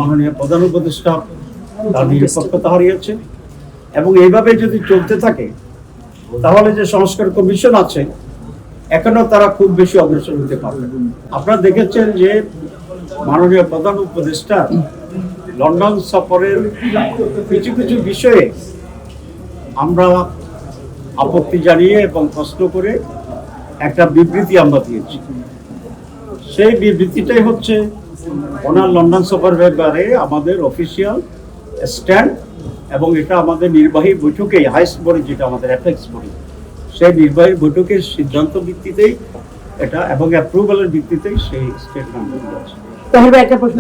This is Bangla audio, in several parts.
মাননীয় প্রধান উপদেষ্টা তার নিরপেক্ষতা হারিয়েছে এবং এইভাবে যদি চলতে থাকে তাহলে যে সংস্কার কমিশন আছে এখনো তারা খুব বেশি অগ্রসর হতে পারবে। আপনারা দেখেছেন যে মাননীয় প্রধান উপদেষ্টা লন্ডন সফরের কিছু কিছু বিষয়ে আমরা আপত্তি জানিয়ে এবং প্রশ্ন করে একটা বিবৃতি আমরা দিয়েছি। সেই বিবৃতিটাই হচ্ছে ওনার লন্ডন সফর ব্যাপারে আমাদের অফিসিয়াল স্ট্যান্ড এবং এটা আমাদের নির্বাহী বৈঠকে হাইস্ট বডি যেটা আমাদের অ্যাপেক্স বডি সেই নির্বাহী বৈঠকের সিদ্ধান্ত ভিত্তিতেই এটা এবং অ্যাপ্রুভালের ভিত্তিতেই সেই স্টেটমেন্ট আছে। তাহলে একটা প্রশ্ন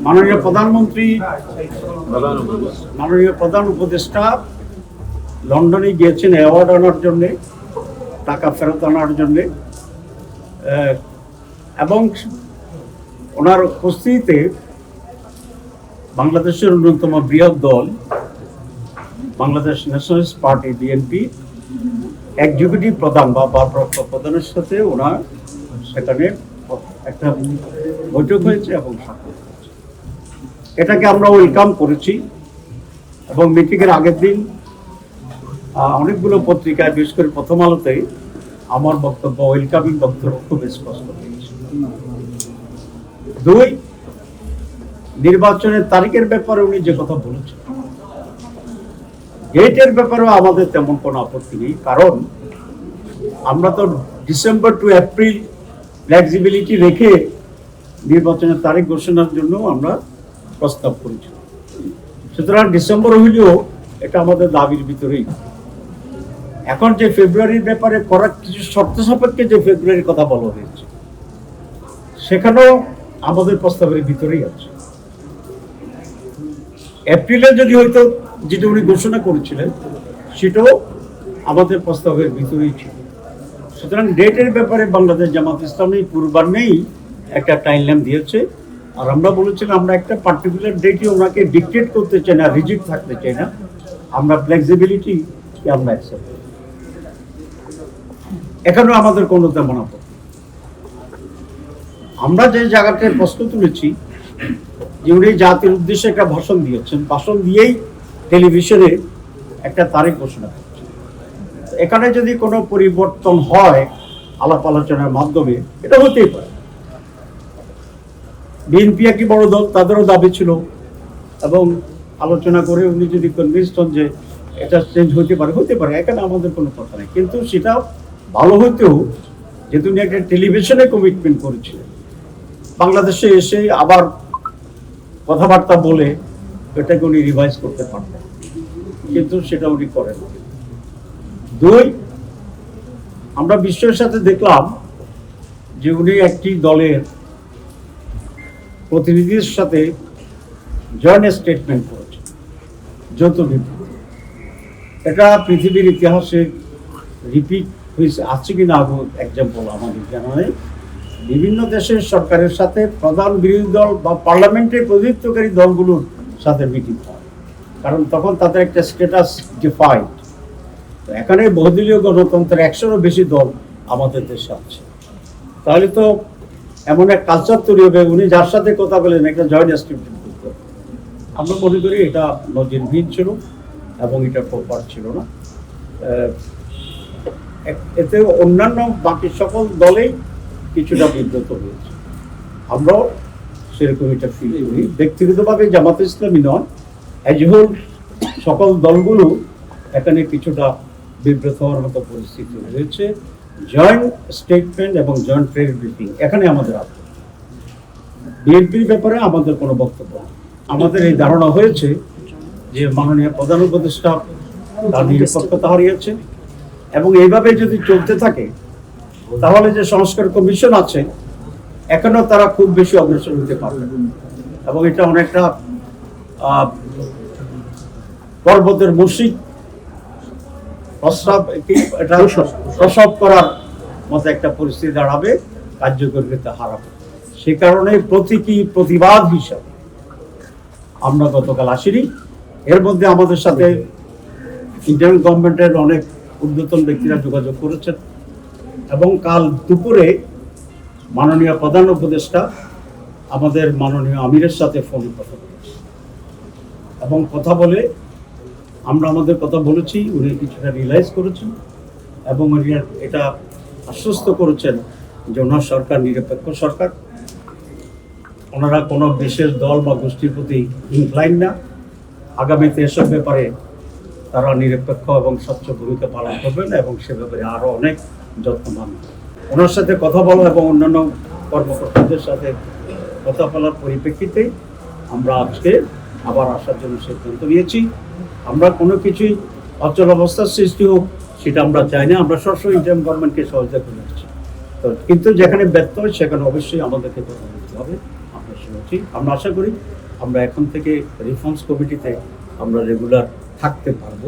মাননীয় প্রধানমন্ত্রী মাননীয় প্রধান উপদেষ্টা লন্ডনে গিয়েছেন অ্যাওয়ার্ড আনার জন্যে, টাকা ফেরত আনার জন্যে এবং ওনার উপস্থিতিতে বাংলাদেশের অন্যতম বৃহৎ দল Bangladesh nationalist party BNP executive প্রধান বা ভারপ্রাপ্ত প্রধানের সাথে ওনার সেখানে একটা বৈঠক হয়েছে এবং সাক্ষাৎ হয়েছে। এটাকে আমরা ওয়েলকাম করেছি এবং মিটিংয়ের আগের দিন অনেকগুলো পত্রিকায় বিশেষ করে প্রথম আলোতে আমার বক্তব্য ওয়েলকামিং বক্তব্য খুব স্পষ্ট হয়েছে। দুই, নির্বাচনের তারিখের ব্যাপারে উনি যে কথা বলেছেন ডেটের ব্যাপারেও আমাদের তেমন কোনো আপত্তি নেই, কারণ আমরা তো ডিসেম্বর টু এপ্রিল ফ্লেক্সিবিলিটি রেখে নির্বাচনের তারিখ ঘোষণার জন্য আমরা প্রস্তাব করেছি। সুতরাং ডিসেম্বর হইলেও এটা আমাদের দাবির ভিতরেই। এখন যে ফেব্রুয়ারির ব্যাপারে করার কিছু শর্ত সাপেক্ষে যে ফেব্রুয়ারির কথা বলা হয়েছে সেখানেও আমাদের প্রস্তাবের ভিতরেই আছে। এপ্রিলে যদি হয়তো যেটা উনি ঘোষণা করেছিলেন সেটাও আমাদের প্রস্তাবের ভিতরেই ছিল। সুতরাং ডেটের ব্যাপারে বাংলাদেশ জামাত ইসলামী পূর্বাহ্নেই একটা টাইমলাইন দিয়েছে, আর আমরা বলেছিলাম আমরা একটা পার্টিকুলার ডেটে ওনাকে ডিকটেট করতে চাই না, রিজিড থাকতে চাই না, আমরা ফ্লেক্সিবিলিটি আমরা অ্যাকসেপ্ট করি। এখানেও আমাদের কোনো তেমন আপত্তি। আমরা যে জায়গাটায় প্রশ্ন তুলেছি যে উনি জাতির উদ্দেশ্যে একটা ভাষণ দিয়েছেন, ভাষণ দিয়েই টেলিভিশনে একটা তারিখ ঘোষণা করছেন। এখানে যদি কোনো পরিবর্তন হয় আলাপ আলোচনার মাধ্যমে এটা হতেই পারে। বিএনপি একটি বড় দল, তাদেরও দাবি ছিল এবং আলোচনা করে উনি যদি কনভিন্সড হন যে এটা চেঞ্জ হতে পারে, এখানে আমাদের কোনো কথা নেই। কিন্তু সেটা ভালো হইতেও যেহেতু উনি একটা টেলিভিশনে কমিটমেন্ট করেছিলেন, বাংলাদেশে এসে আবার কথাবার্তা বলে এটাকে উনি রিভাইজ করতে পারতেন, কিন্তু সেটা উনি করেন। দুই, আমরা বিশ্বের সাথে দেখলাম যে উনি একটি দলের প্রতিনিধির সাথে জয়েন্ট স্টেটমেন্ট করেছেন, যৌথ বিবৃতি। এটা পৃথিবীর ইতিহাসে রিপিট হয়েছে, আছে কিনা এক্সাম্পল আমাদের জানা নেই। বিভিন্ন দেশের সরকারের সাথে প্রধান বিরোধী দল বা পার্লামেন্টের প্রতিনিধিত্বকারী দলগুলোর সাথে মিটিং হয়, কারণ তখন তাদের একটা স্ট্যাটাস ডিফাইন্ড। এখানে বহুদলীয় গণতন্ত্রের 100-এরও বেশি দল আমাদের দেশে আছে, তাহলে তো এমন এক কালচার তৈরি হবে উনি যার সাথে কথা বলেন একটা জয়েন্ট স্টেটমেন্ট করতে। আমরা মনে করি এটা নজিরবিহীন ছিল এবং এটা প্রপার ছিল না। এতে অন্যান্য বাকি সকল দলেই কিছুটা বিব্রত হয়েছে, আমরাও সেরকম এটা ফিল করি। ব্যক্তিগতভাবে জামাত ইসলামী নয়, অ্যাজ এ হোল সকল দলগুলো এখানে কিছুটা বিব্রত হওয়ার মতো পরিস্থিতি রয়েছে। জয়েন্ট স্টেটমেন্ট এবং জয়েন্ট প্রেস ব্রিফিং এখানে আমাদের আছে। বিএনপির ব্যাপারে আমাদের কোনো বক্তব্য নেই। আমাদের এই ধারণা হয়েছে যে মাননীয় প্রধান উপদেষ্টা তার নিরপেক্ষতা হারিয়েছে এবং এইভাবে যদি চলতে থাকে তাহলে যে সংস্কার কমিশন আছে এখনো তারা খুব বেশি অগ্রসর হতে পারবে এবং এটা অনেকটা পর্বতের মসজিদ প্রসব করার মতো একটা পরিস্থিতি দাঁড়াবে, কার্যকরিতা হারাবে। সে কারণে প্রতিবাদ হিসাবে আমরা গতকাল আসিনি। এর মধ্যে আমাদের সাথে ইন্টারিম গভর্নমেন্টের অনেক ঊর্ধ্বতন ব্যক্তিরা যোগাযোগ করেছেন এবং কাল দুপুরে মাননীয় প্রধান উপদেষ্টা আমাদের মাননীয় আমিরের সাথে ফোনে কথা বলেছে এবং কথা বলে আমরা আমাদের কথা বলেছি, উনি কিছুটা রিয়েলাইজ করেছেন এবং উনি এটা আশ্বস্ত করেছেন যে ওনার সরকার নিরপেক্ষ সরকার, ওনারা কোনো বিশেষ দল বা গোষ্ঠীর প্রতি ইনক্লাইন না, আগামীতে এসব ব্যাপারে তারা নিরপেক্ষ এবং স্বচ্ছ ভূমিকা পালন করবেন এবং সে ব্যাপারে আরও অনেক যত্নবান। ওনার সাথে কথা বলা এবং অন্যান্য কর্মকর্তাদের সাথে কথা বলার পরিপ্রেক্ষিতে আমরা আজকে আবার আসার জন্য সিদ্ধান্ত নিয়েছি। আমরা কোনো কিছুই অচল অবস্থার সৃষ্টি হোক সেটা আমরা চাই না, আমরা সবসময় ইন্টারিম গভর্নমেন্টকে সহযোগিতা করে আসছি। তো কিন্তু যেখানে ব্যর্থ হয় সেখানে অবশ্যই আমাদেরকে কথা বলতে হবে। আমরা শুনেছি, আমরা আশা করি আমরা এখন থেকে রিফর্মস কমিটিতে আমরা রেগুলার থাকতে পারবো।